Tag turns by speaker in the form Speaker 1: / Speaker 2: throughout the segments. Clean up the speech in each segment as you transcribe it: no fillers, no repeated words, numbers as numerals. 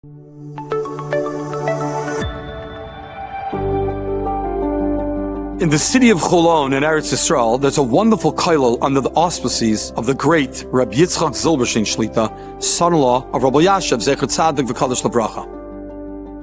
Speaker 1: In the city of Cholon in Eretz Yisrael, there's a wonderful kollel under the auspices of the great Rabbi Yitzchak Zilberstein Shlita, son-in-law of Rabbi Yashav Zecher Tzadik v'Kodesh L'Bracha.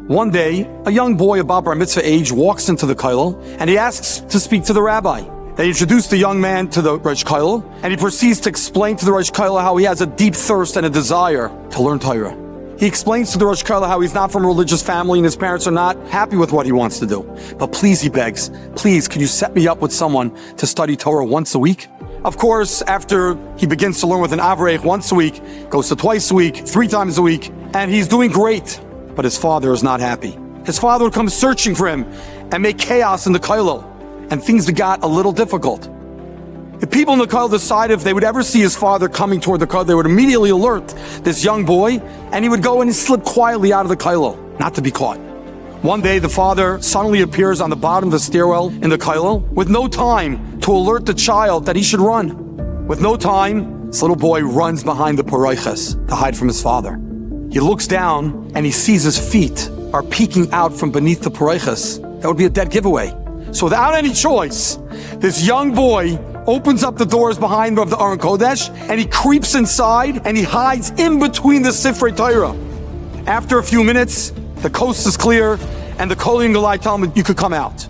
Speaker 1: One day, a young boy about bar mitzvah age walks into the kollel and he asks to speak to the rabbi. They introduce the young man to the Rosh Kollel, and he proceeds to explain to the Rosh Kollel how he has a deep thirst and a desire to learn Torah. He explains to the Rosh Kollel how he's not from a religious family and his parents are not happy with what he wants to do. But please, he begs, please, can you set me up with someone to study Torah once a week? Of course, after he begins to learn with an Avrech once a week, goes to twice a week, 3 times a week, and he's doing great. But his father is not happy. His father would come searching for him and make chaos in the kollel, and things got a little difficult. The people in the kollel decided if they would ever see his father coming toward the kollel, they would immediately alert this young boy, and he would go and slip quietly out of the kollel, not to be caught. One day, the father suddenly appears on the bottom of the stairwell in the kollel with no time to alert the child that he should run. With no time, this little boy runs behind the paroiches to hide from his father. He looks down and he sees his feet are peeking out from beneath the paroiches. That would be a dead giveaway. So without any choice, this young boy opens up the doors behind him of the Aron Kodesh, and he creeps inside and he hides in between the Sifrei Torah. After a few minutes, the coast is clear, and the Kohen Galai tell him, you could come out.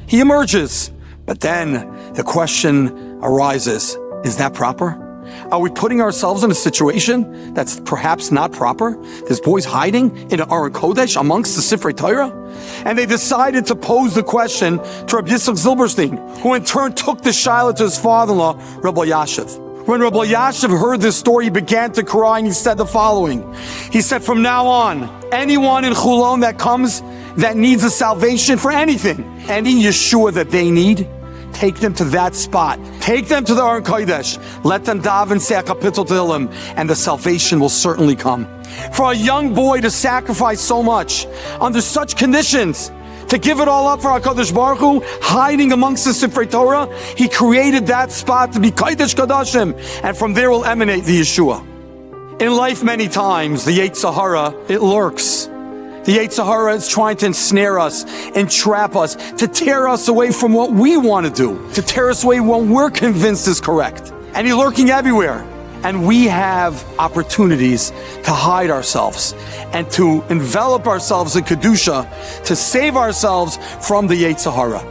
Speaker 1: He emerges, but then the question arises, is that proper? Are we putting ourselves in a situation that's perhaps not proper? This boy's hiding in an Aron Kodesh amongst the Sifrei Torah? And they decided to pose the question to Rabbi Yitzchak Zilberstein, who in turn took the shaila to his father-in-law, Rabbi Yashav. When Rabbi Yashav heard this story, he began to cry and he said the following. He said, from now on, anyone in Chulon that comes that needs a salvation for anything, any Yeshua that they need, take them to that spot. Take them to the Aron Kodesh. Let them daven, say a kapitel tehillim, and the salvation will certainly come. For a young boy to sacrifice so much under such conditions, to give it all up for HaKadosh Baruch Hu, hiding amongst the Sifrei Torah, he created that spot to be Kodesh Kodashim, and from there will emanate the Yeshua. In life, many times, the Yetzer Hara, it lurks. The Yetzer Hara is trying to ensnare us, entrap us, to tear us away from what we want to do, to tear us away when we're convinced is correct. And he's lurking everywhere. And we have opportunities to hide ourselves and to envelop ourselves in Kedusha, to save ourselves from the Yetzer Hara.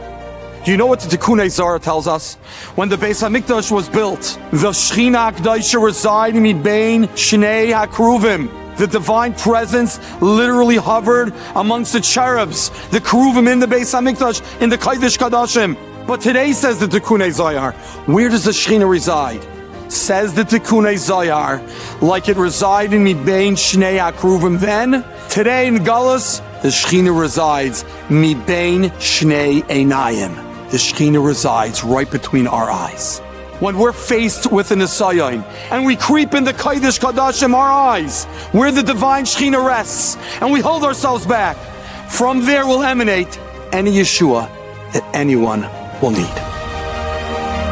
Speaker 1: Do you know what the Tikkunei Zohar tells us? When the Beis HaMikdash was built, the Shechina HaKadosh resided mibein Shnei HaKeruvim. The divine presence literally hovered amongst the cherubs, the Keruvim in the Beis HaMikdash, in the Kodesh Kodashim. But today, says the Tikkunei Zohar, where does the Shechina reside? Says the Tikkunei Zohar, like it resided in mibein Shnei HaKeruvim then, today in Galus, the Shechina resides mibein Shnei Einayim. The Shechina resides right between our eyes. When we're faced with an Nisayon and we creep in the Kodesh Kodashim, our eyes, where the divine Shechina rests, and we hold ourselves back, from there will emanate any Yeshua that anyone will need.